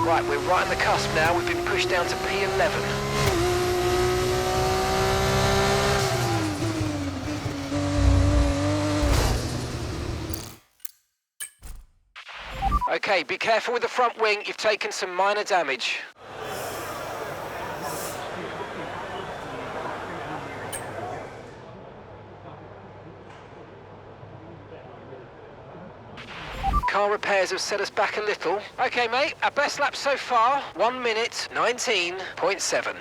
Right, we're right on the cusp now. We've been pushed down to P11. Okay, be careful with the front wing. You've taken some minor damage. Car repairs have set us back a little. Okay, mate, our best lap so far, 1 minute 19.7.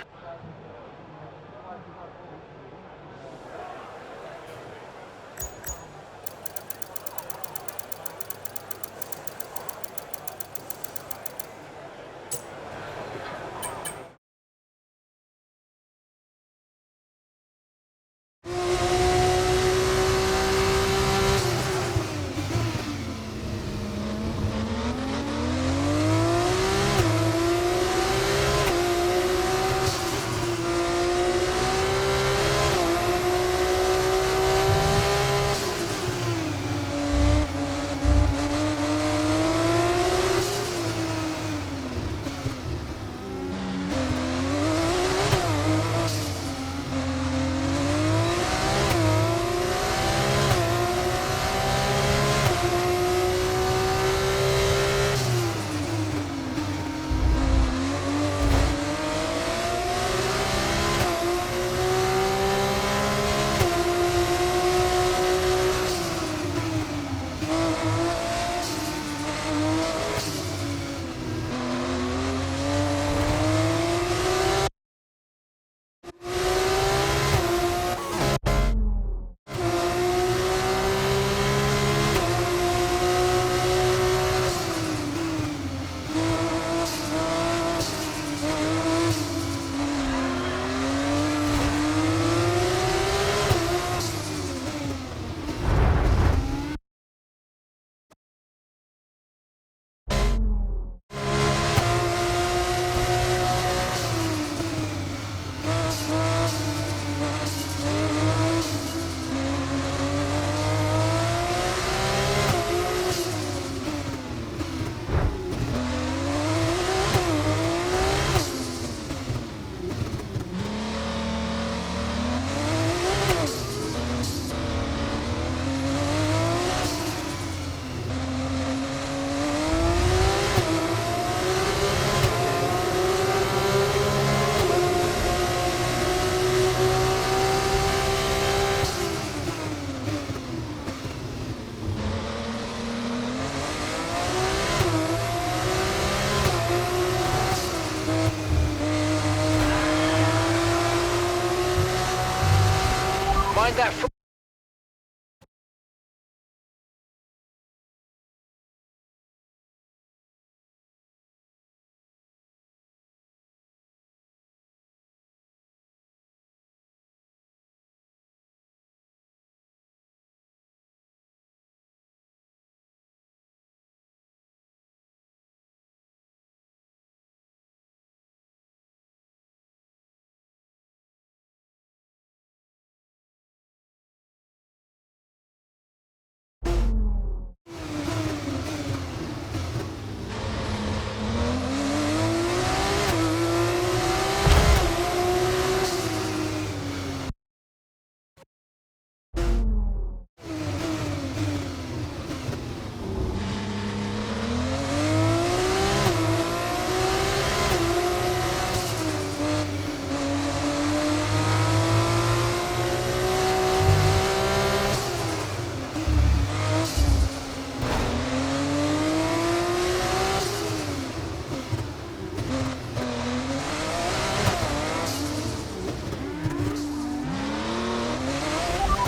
Mind that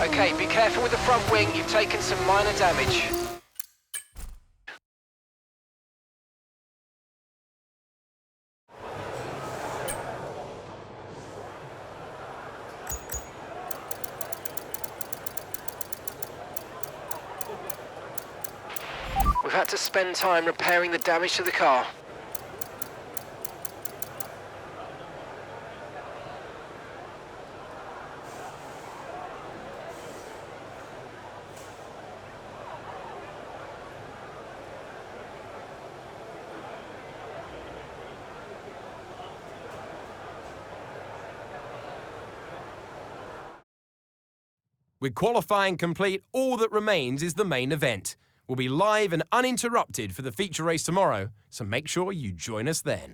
Okay, be careful with the front wing. You've taken some minor damage. We've had to spend time repairing the damage to the car. With qualifying complete, all that remains is the main event. We'll be live and uninterrupted for the feature race tomorrow, so make sure you join us then.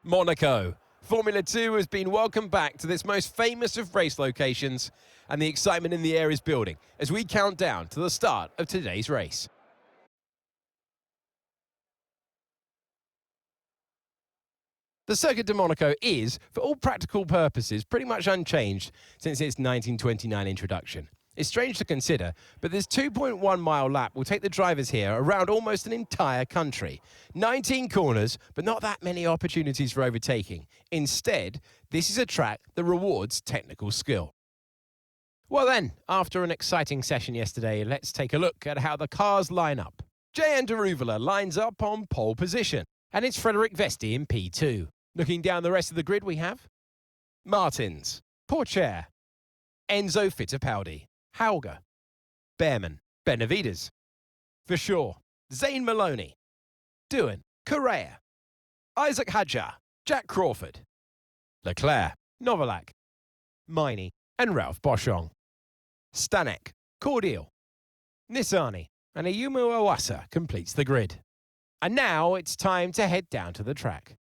Monaco. Formula 2 has been welcomed back to this most famous of race locations, and the excitement in the air is building as we count down to the start of today's race. The Circuit de Monaco is, for all practical purposes, pretty much unchanged since its 1929 introduction. It's strange to consider, but this 2.1 mile lap will take the drivers here around almost an entire country. 19 corners, but not that many opportunities for overtaking. Instead, this is a track that rewards technical skill. Well then, after an exciting session yesterday, let's take a look at how the cars line up. Jehan Daruvala lines up on pole position, and it's Frederic Vesti in P2. Looking down the rest of the grid, we have Martins, Pourchaire, Enzo Fittipaldi, Hauger, Behrman, Benavides, Verschoor, Zane Maloney, Doohan, Correa, Isaac Hadjar, Jack Crawford, Leclerc, Novalak, Miney, and Ralph Boschung. Stanek, Cordial, Nissani, and Ayumu Owasa completes the grid. And now it's time to head down to the track.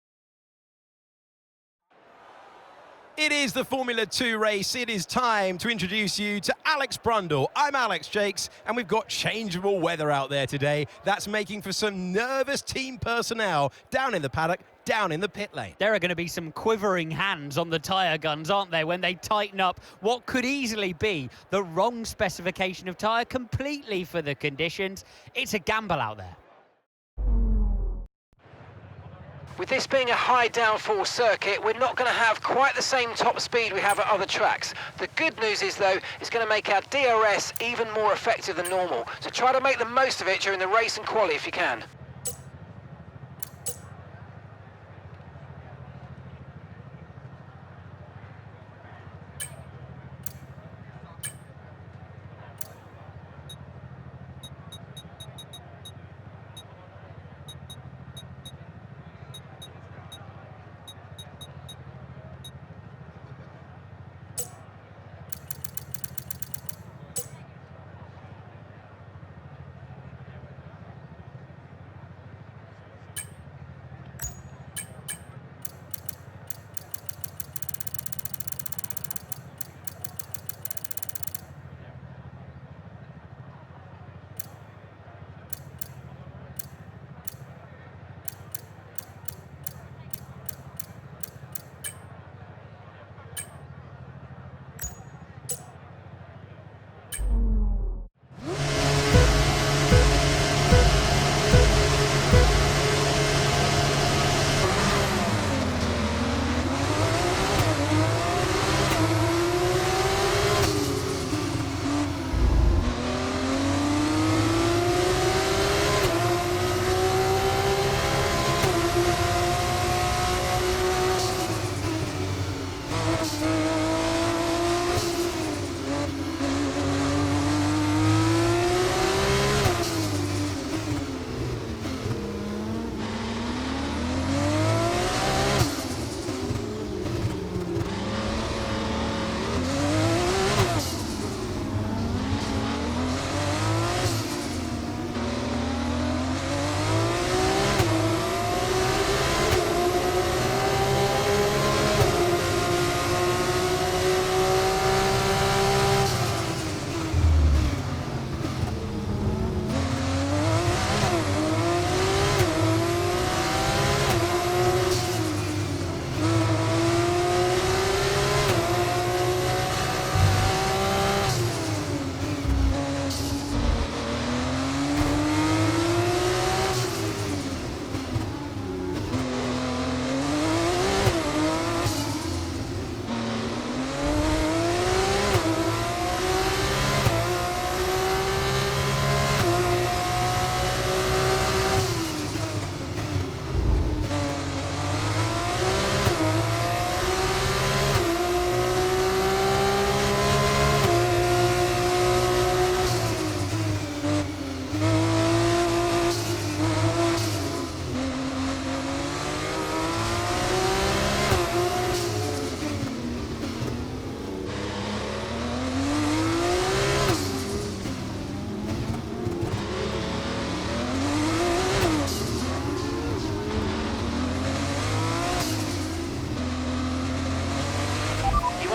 It is the Formula 2 race. It is time to introduce you to Alex Brundle. I'm Alex Jakes, and we've got changeable weather out there today. That's making for some nervous team personnel down in the paddock, down in the pit lane. There are going to be some quivering hands on the tyre guns, aren't there, when they tighten up what could easily be the wrong specification of tyre completely for the conditions. It's a gamble out there. With this being a high downforce circuit, we're not going to have quite the same top speed we have at other tracks. The good news is, though, it's going to make our DRS even more effective than normal. So try to make the most of it during the race and quali if you can.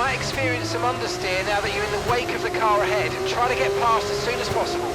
might experience some understeer now that you're in the wake of the car ahead. Try to get past as soon as possible.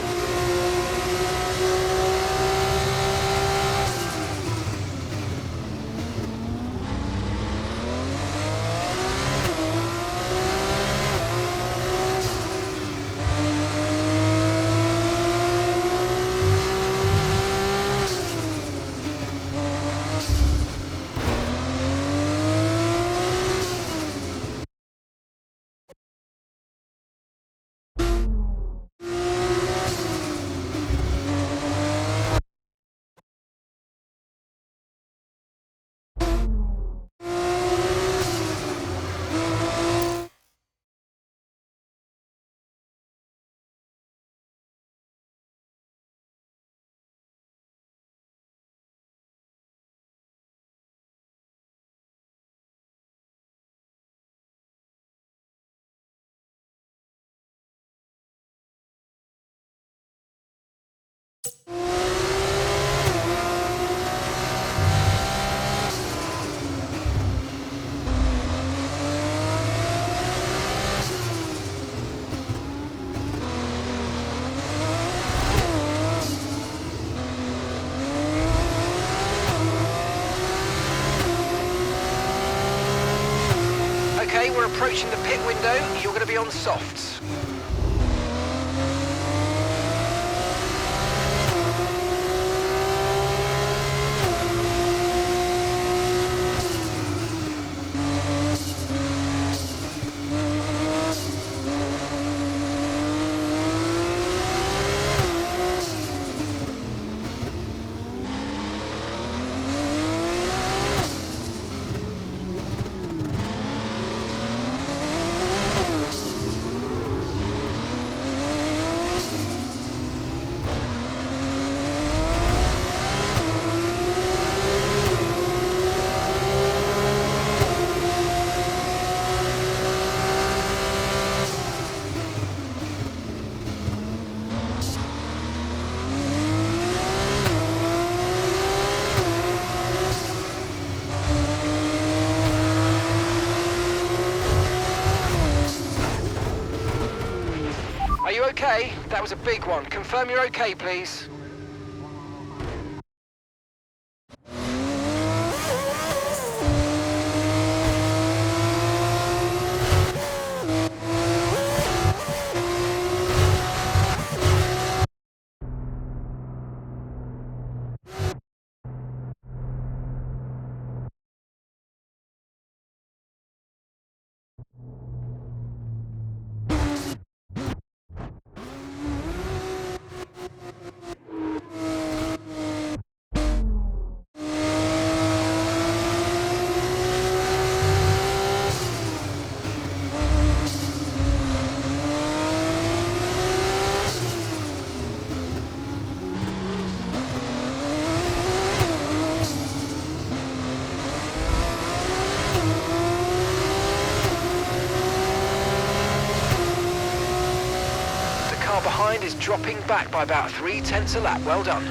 Okay, we're approaching the pit window. You're going to be on softs. Are you okay? That was a big one. Confirm you're okay, please. Behind is dropping back by about 3/10 a lap. Well done.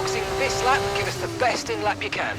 boxing this lap, give us the best in lap you can.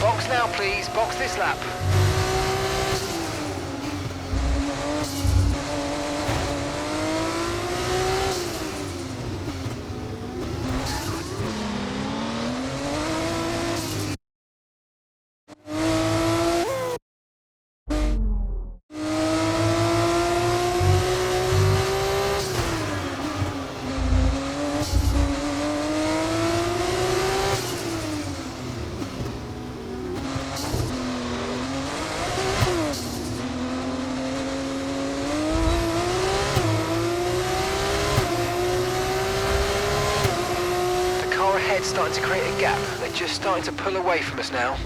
Box now, please. Box this lap. Ahead starting to create a gap. They're just starting to pull away from us now.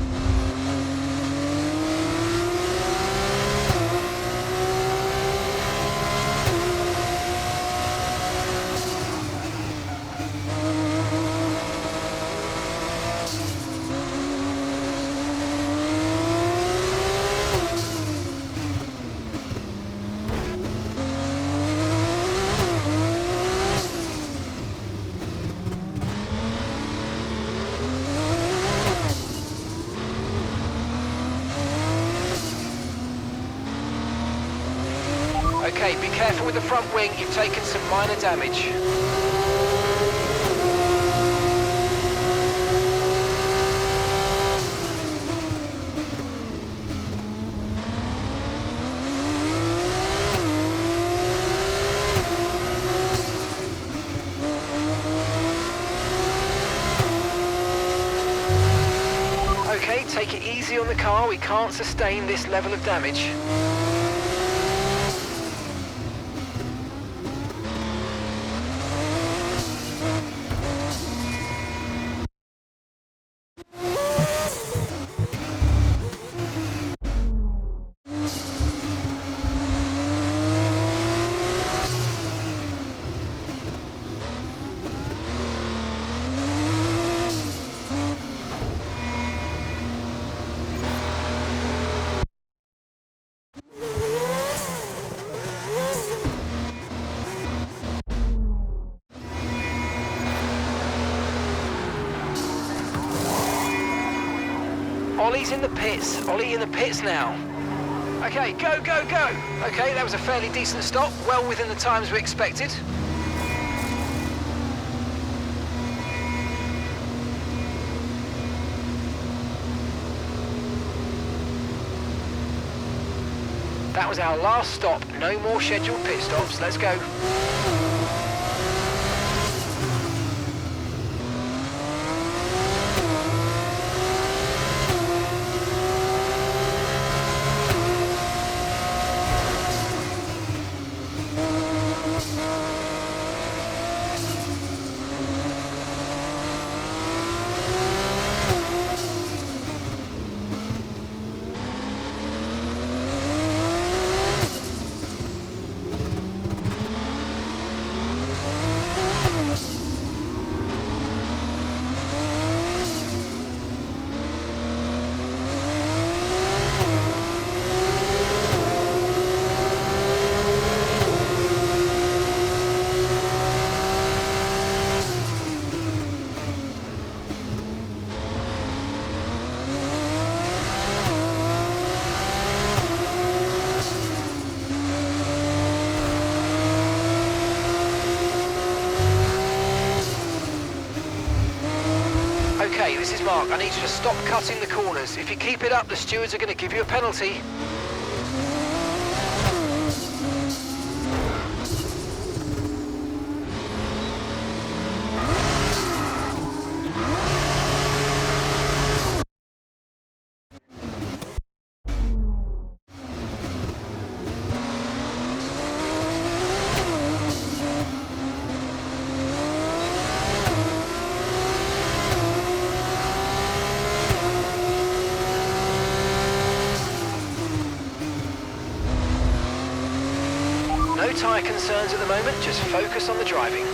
Okay, be careful with the front wing, you've taken some minor damage. Okay, take it easy on the car, we can't sustain this level of damage. Ollie's in the pits. Ollie in the pits now. Okay, go, go, go. Okay, that was a fairly decent stop, well within the times we expected. That was our last stop. No more scheduled pit stops. Let's go. mark. I need you to stop cutting the corners. If you keep it up, the stewards are going to give you a penalty. No tyre concerns at the moment, just focus on the driving.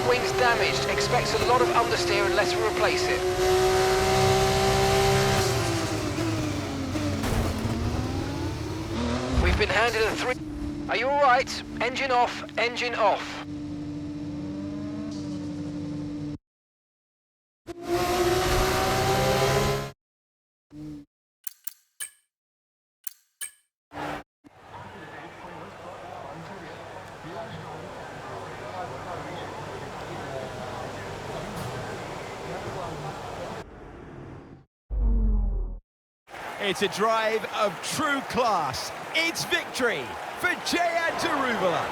Wing's damaged. Expect a lot of understeer unless we replace it. We've been handed a 3. Are you alright? Engine off, engine off. It's a drive of true class. It's victory for Jayad Darubala.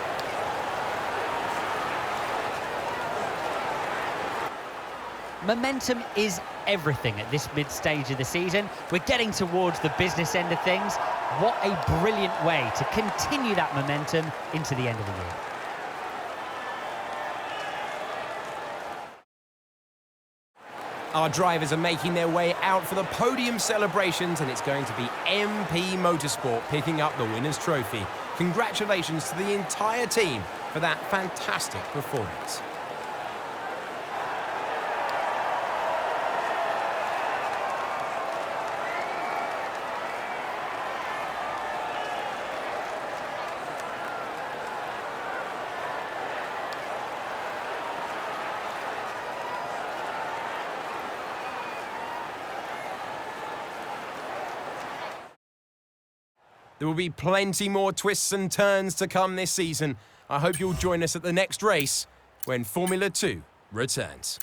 Momentum is everything at this mid-stage of the season. We're getting towards the business end of things. What a brilliant way to continue that momentum into the end of the year. Our drivers are making their way out for the podium celebrations, and it's going to be MP Motorsport picking up the winner's trophy. Congratulations to the entire team for that fantastic performance. There will be plenty more twists and turns to come this season. I hope you'll join us at the next race when Formula 2 returns.